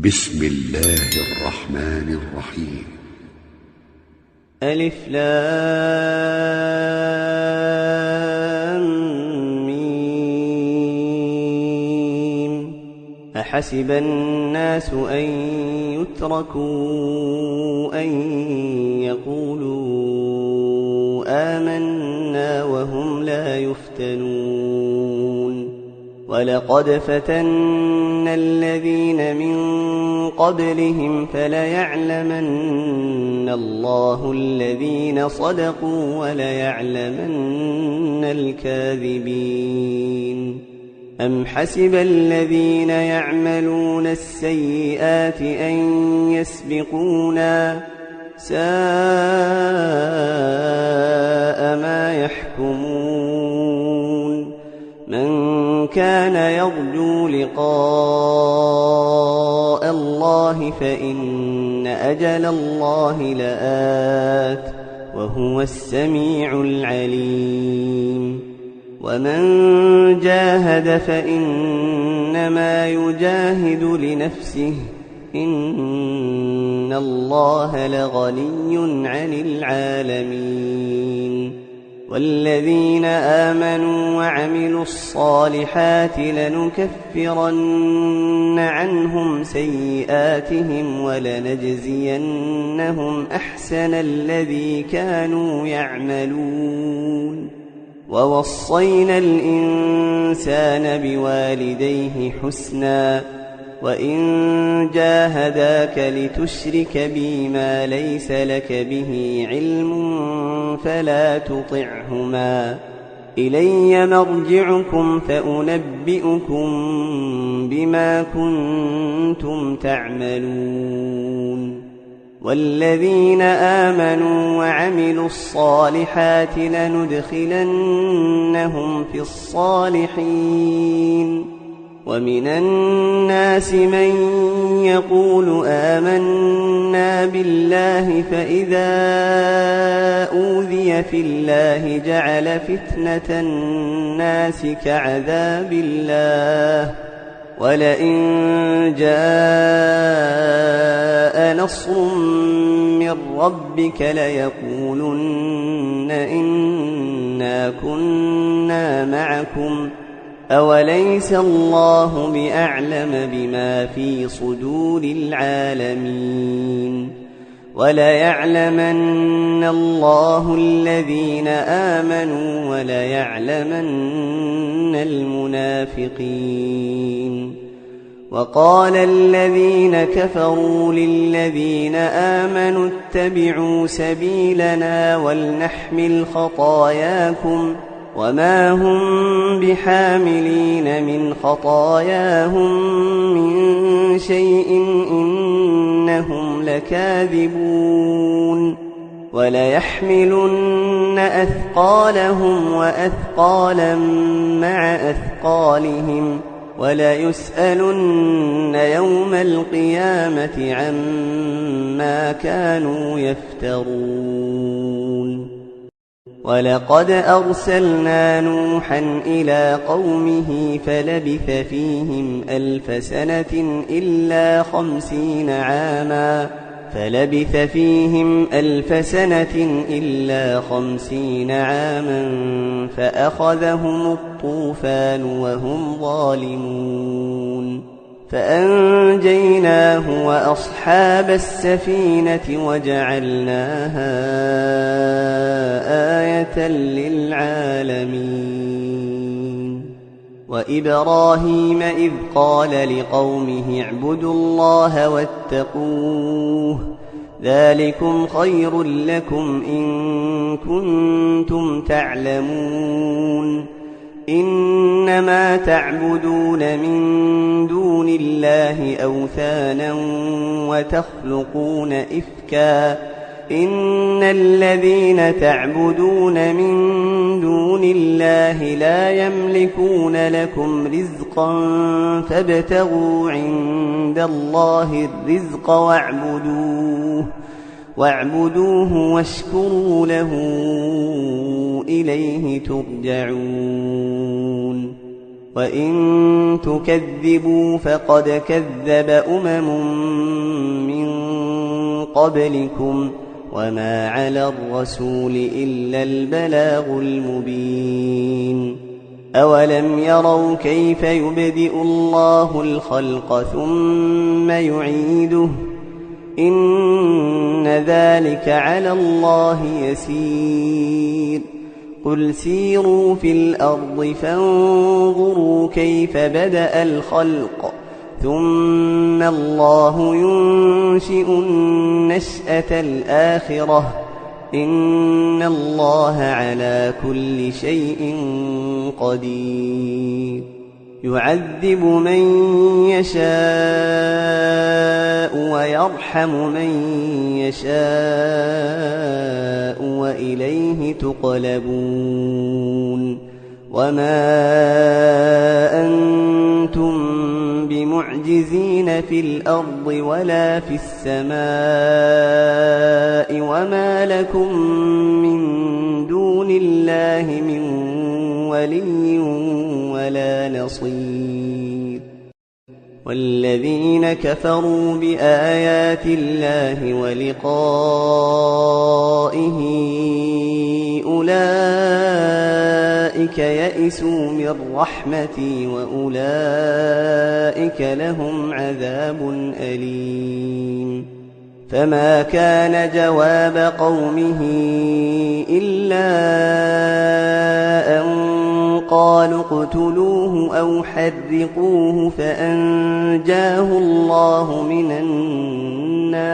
بسم الله الرحمن الرحيم. ألف لام ميم. أحسب الناس أن يتركوا أن يقولوا آمنا وهم لا يفتنون. ولقد فتنا الذين من قبلهم فليعلمن الله الذين صدقوا وليعلمن الكاذبين. أم حسب الذين يعملون السيئات أن يسبقونا ساء ما يحكمون. من كان يرجو لقاء الله فإن أجل الله لآت وهو السميع العليم. ومن جاهد فإنما يجاهد لنفسه إن الله لغني عن العالمين. والذين آمنوا وعملوا الصالحات لنكفرن عنهم سيئاتهم ولنجزينهم أحسن الذي كانوا يعملون. ووصينا الإنسان بوالديه حسنا وإن جاهداك لتشرك بي ما ليس لك به علم فلا تطعهما. إلي مرجعكم فأنبئكم بما كنتم تعملون. والذين آمنوا وعملوا الصالحات لندخلنهم في الصالحين. ومن الناس من يقول آمنا بالله فإذا أوذي في الله جعل فتنة الناس كعذاب الله ولئن جاء نصر من ربك ليقولن إنا كنا معكم أوليس الله بأعلم بما في صدور العالمين. وليعلمن الله الذين آمنوا وليعلمن المنافقين. وقال الذين كفروا للذين آمنوا اتبعوا سبيلنا ولنحمل خطاياكم وما هم بحاملين من خطاياهم من شيء إنهم لكاذبون. وليحملن أثقالهم وأثقالا مع أثقالهم وليسألن يوم القيامة عما كانوا يفترون. ولقد أرسلنا نوحا إلى قومه فلبث فيهم 1000 سنة إلا 50 عاما فأخذهم الطوفان وهم ظالمون. فأنجيناه وأصحاب السفينة وجعلناها آية للعالمين. وإبراهيم إذ قال لقومه اعبدوا الله واتقوه ذلكم خير لكم إن كنتم تعلمون. إنما تعبدون من دون الله أوثانا وتخلقون إفكا إن الذين تعبدون من دون الله لا يملكون لكم رزقا فابتغوا عند الله الرزق واعبدوه واشكروا له إليه ترجعون. وإن تكذبوا فقد كذب من قبلكم وما على الرسول إلا البلاغ المبين أولم يروا كيف يبدئ الله الخلق ثم يعيده إن ذلك على الله يسير قل سيروا في الأرض فانظروا كيف بدأ الخلق ثم الله ينشئ النشأة الآخرة إن الله على كل شيء قدير يعذب من يشاء ويرحم من يشاء وإليه تقلبون وما أنتم بمعجزين في الأرض ولا في السماء وما لكم من دون الله من ولي ولا نصير والذين كفروا بآيات الله ولقائه أولئك يئسوا من رحمتي وأولئك لهم عذاب أليم فما كان جواب قومه إلا أن قالوا اقتلوه أو حرقوه فأنجاه الله من النار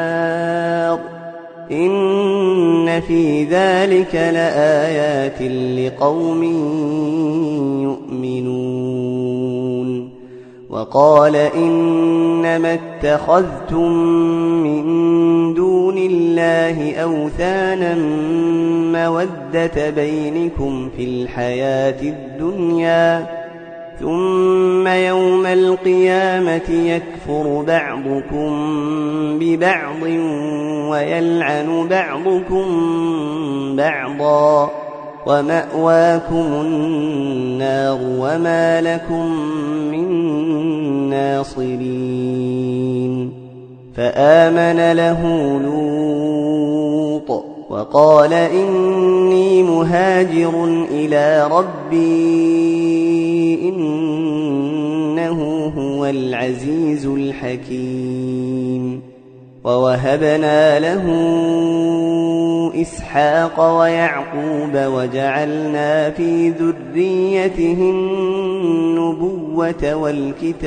إن في ذلك لآيات لقوم يؤمنون وقال إنما اتخذتم من دون الله أوثانا مودة بينكم في الحياة الدنيا ثم يوم القيامة يكفر بعضكم ببعض ويلعن بعضكم بعضا ومأواكم النار وما لكم من ناصرين فآمن له لوط وقال إني مهاجر إلى ربي إنه هو العزيز الحكيم ووهبنا له إسحاق ويعقوب وجعلنا في ذريته النبوة والكتاب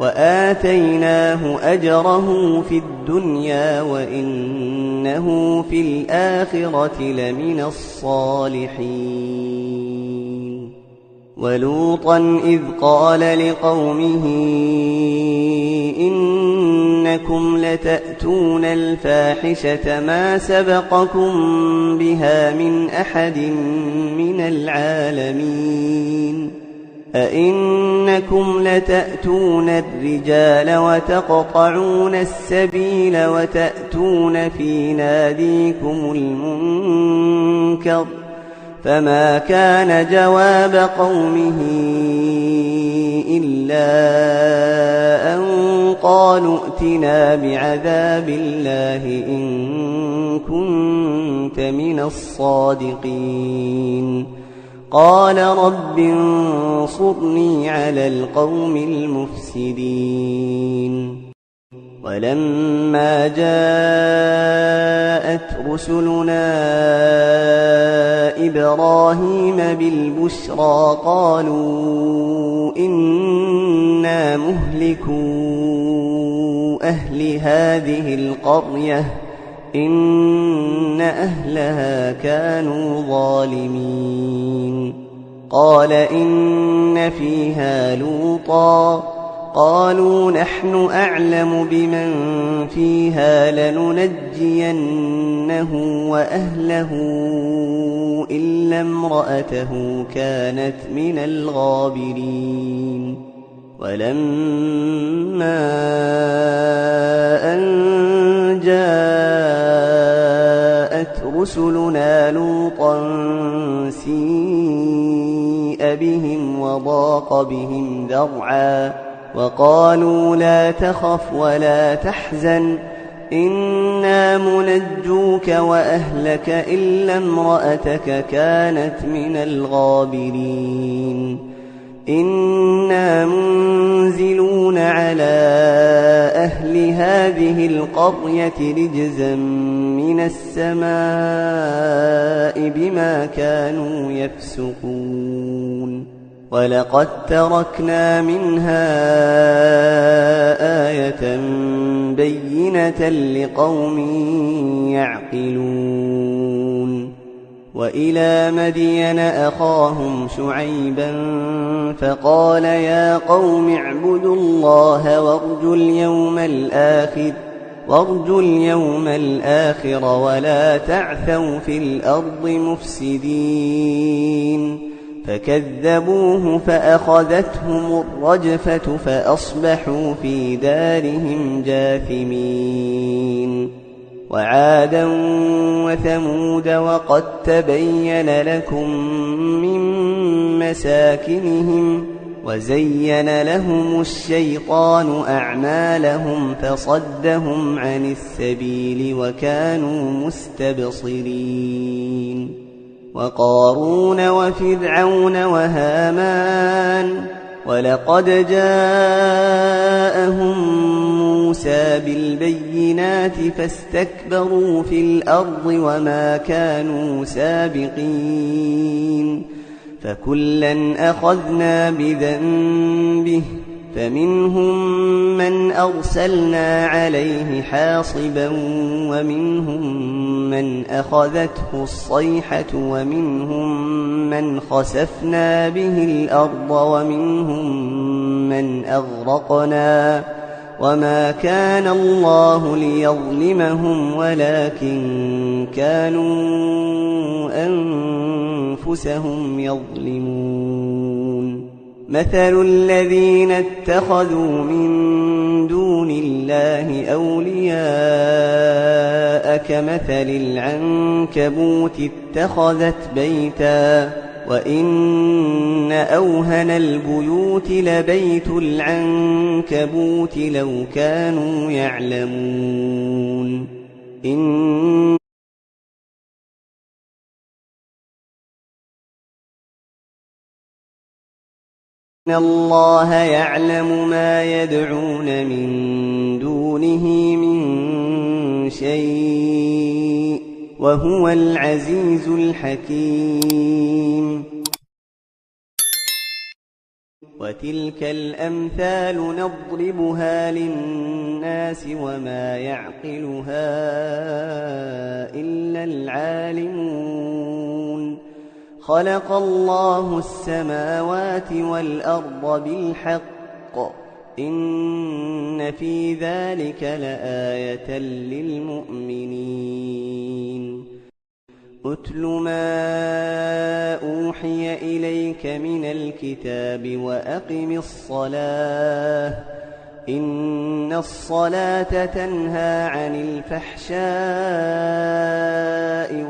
وآتيناه أجره في الدنيا وإنه في الآخرة لمن الصالحين ولوطا إذ قال لقومه إنكم لتأتون الفاحشة ما سبقكم بها من أحد من العالمين أئنكم لتأتون الرجال وتقطعون السبيل وتأتون في ناديكم المنكر فما كان جواب قومه إلا أن قالوا ائتنا بعذاب الله إن كنت من الصادقين قال رب انصرني على القوم المفسدين ولما جاءت رسلنا إبراهيم بالبشرى قالوا إنا مهلكو أهل هذه القرية إن أهلها كانوا ظالمين قال إن فيها لوطا قالوا نحن أعلم بمن فيها لننجينه وأهله إلا امرأته كانت من الغابرين ولما أن جاءت رسلنا لوطا سيء بهم وضاق بهم ذرعا وقالوا لا تخف ولا تحزن إنا منجوك وأهلك إلا امرأتك كانت من الغابرين إنا منزلون على أهل هذه القرية رجزا من السماء بما كانوا يفسقون ولقد تركنا منها آية بينة لقوم يعقلون وإلى مدين أخاهم شعيبا فقال يا قوم اعبدوا الله وارجوا اليوم الآخر ولا تعثوا في الأرض مفسدين فكذبوه فأخذتهم الرجفة فأصبحوا في دارهم جاثمين وعادا وثمود وقد تبين لكم من مساكنهم وزين لهم الشيطان أعمالهم فصدهم عن السبيل وكانوا مستبصرين وقارون وفرعون وهامان ولقد جاءهم موسى بالبينات فاستكبروا في الأرض وما كانوا سابقين فكلا أخذنا بذنبه فمنهم من أرسلنا عليه حاصبا ومنهم من أخذته الصيحة ومنهم من خسفنا به الأرض ومنهم من أغرقنا وما كان الله ليظلمهم ولكن كانوا أنفسهم يظلمون مثل الذين اتخذوا من دون الله أولياء كمثل العنكبوت اتخذت بيتا وإن أوهن البيوت لبيت العنكبوت لو كانوا يعلمون إن الله يعلم ما يدعون من دونه من شيء وهو العزيز الحكيم وتلك الأمثال نضربها للناس وما يعقلها إلا العالمون خلق الله السماوات والأرض بالحق إن في ذلك لآية للمؤمنين أتل ما أوحي إليك من الكتاب وأقم الصلاة إن الصلاة تنهى عن الفحشاء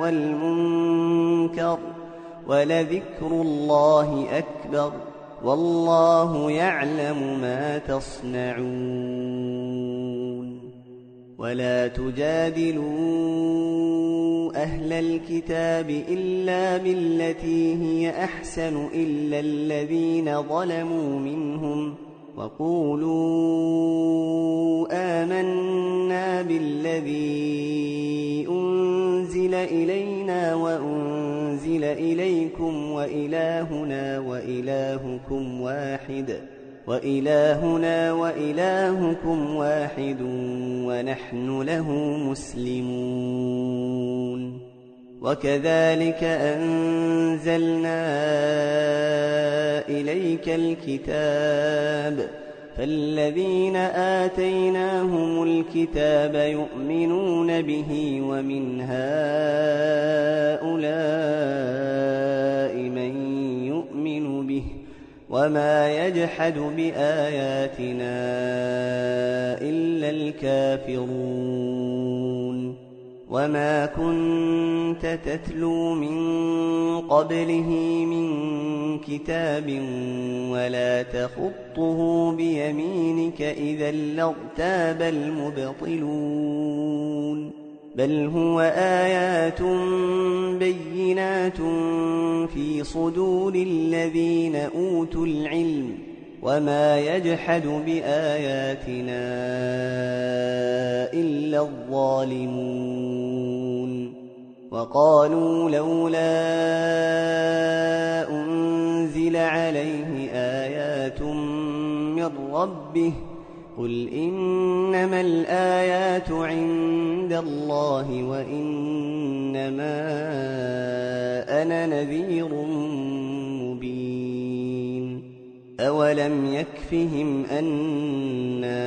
والمنكر ولذكر الله أكبر والله يعلم ما تصنعون ولا تجادلوا أهل الكتاب إلا بالتي هي أحسن إلا الذين ظلموا منهم وقولوا آمنا بالذي أنزل إلينا وأنزل إليكم وإلهنا وإلهكم واحد ونحن له مسلمون وكذلك أنزلنا إليك الكتاب فالذين آتيناهم الكتاب يؤمنون به ومن هؤلاء من يؤمن به وما يجحد بآياتنا إلا الكافرون وما كنت تتلو من قبله من كتاب ولا تخطه بيمينك إذا لارتاب المبطلون بل هو آيات بينات في صدور الذين أوتوا العلم وما يجحد بآياتنا إلا الظالمون وقالوا لولا أنزل عليه آيات من ربه قل إنما الآيات عند الله وإنما أنا نذير مبين أولم يكفهم أنا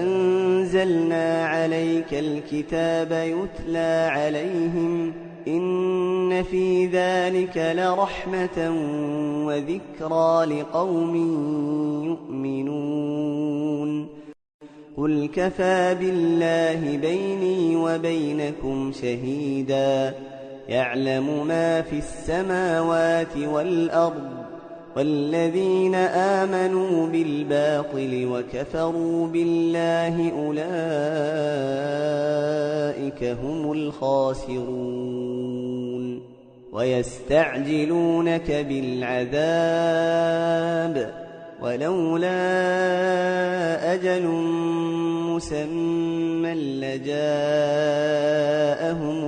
أنزلنا عليك الكتاب يتلى عليهم إن في ذلك لرحمة وذكرى لقوم يؤمنون قل كفى بالله بيني وبينكم شهيدا يعلم ما في السماوات والأرض والذين آمنوا بالباطل وكفروا بالله أولئك هم الخاسرون ويستعجلونك بالعذاب ولولا أجل مسمى لجاءهم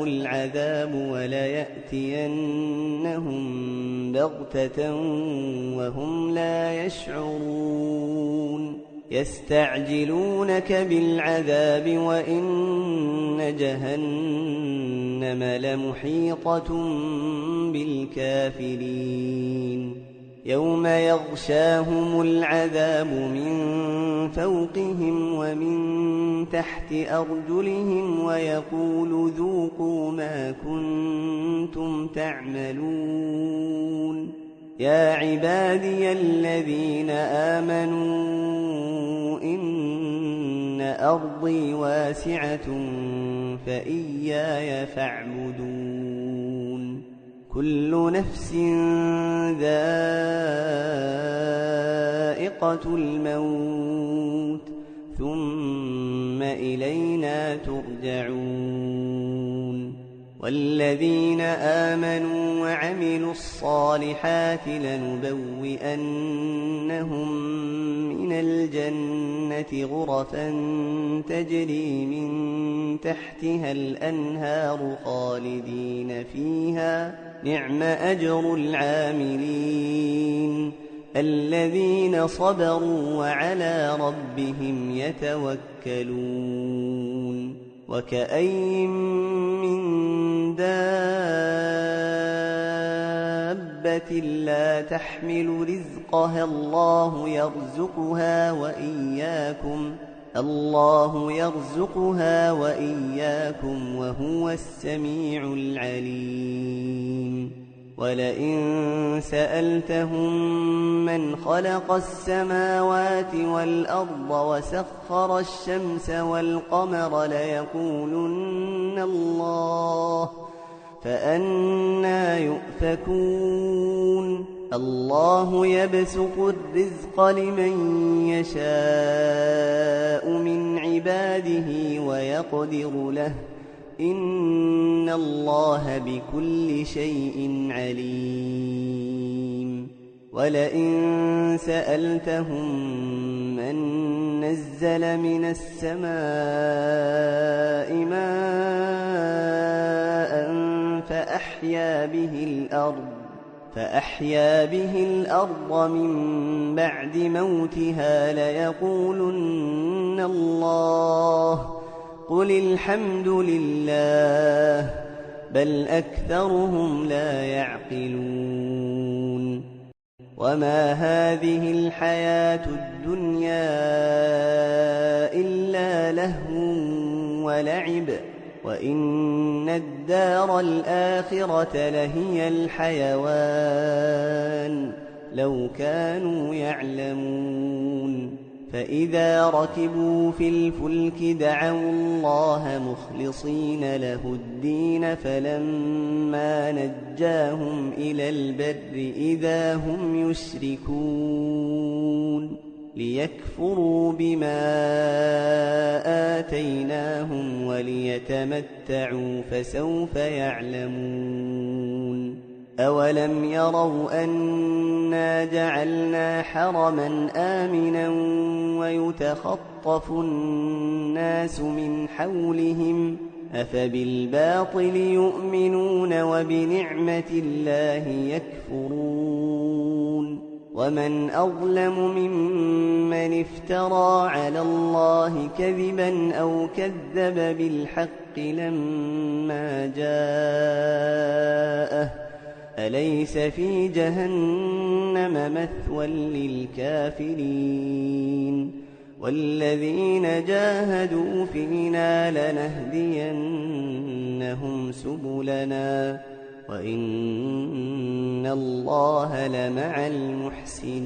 العذاب وليأتينهم بغتة وهم لا يشعرون يستعجلونك بالعذاب وإن جهنم لمحيطة بالكافرين يوم يغشاهم العذاب من فوقهم ومن تحت أرجلهم ويقول ذوقوا ما كنتم تعملون يا عبادي الذين آمنوا إن أرضي واسعة فإياي فاعبدون كل نفس ذائقة الموت ثم إلينا ترجعون والذين آمنوا وعملوا الصالحات لنبوئنهم من الجنة غرفا تجري من تحتها الأنهار خالدين فيها نعم أجر العاملين الذين صبروا وعلى ربهم يتوكلون وكأين من دابة لا تحمل رزقها الله يرزقها وإياكم وهو السميع العليم ولئن سألتهم من خلق السماوات والأرض وسخر الشمس والقمر ليقولن الله فأنى يؤفكون الله يبسط الرزق لمن يشاء من عباده ويقدر له إن الله بكل شيء عليم ولئن سألتهم من نزل من السماء ماء فأحيا به الأرض من بعد موتها ليقولن الله قل الحمد لله بل أكثرهم لا يعقلون وما هذه الحياة الدنيا إلا لهو ولعب وإن الدار الآخرة لهي الحيوان لو كانوا يعلمون فإذا ركبوا في الفلك دعوا الله مخلصين له الدين فلما نجاهم إلى البر إذا هم يشركون ليكفروا بما آتيناهم وليتمتعوا فسوف يعلمون أولم يروا أنا جعلنا حرما آمنا ويتخطف الناس من حولهم أفبالباطل يؤمنون وبنعمة الله يكفرون ومن أظلم ممن افترى على الله كذبا أو كذب بالحق لما جاءه أليس في جهنم مثوى للكافرين والذين جاهدوا فينا لنهدينهم سبلنا وإن الله لمع المحسنين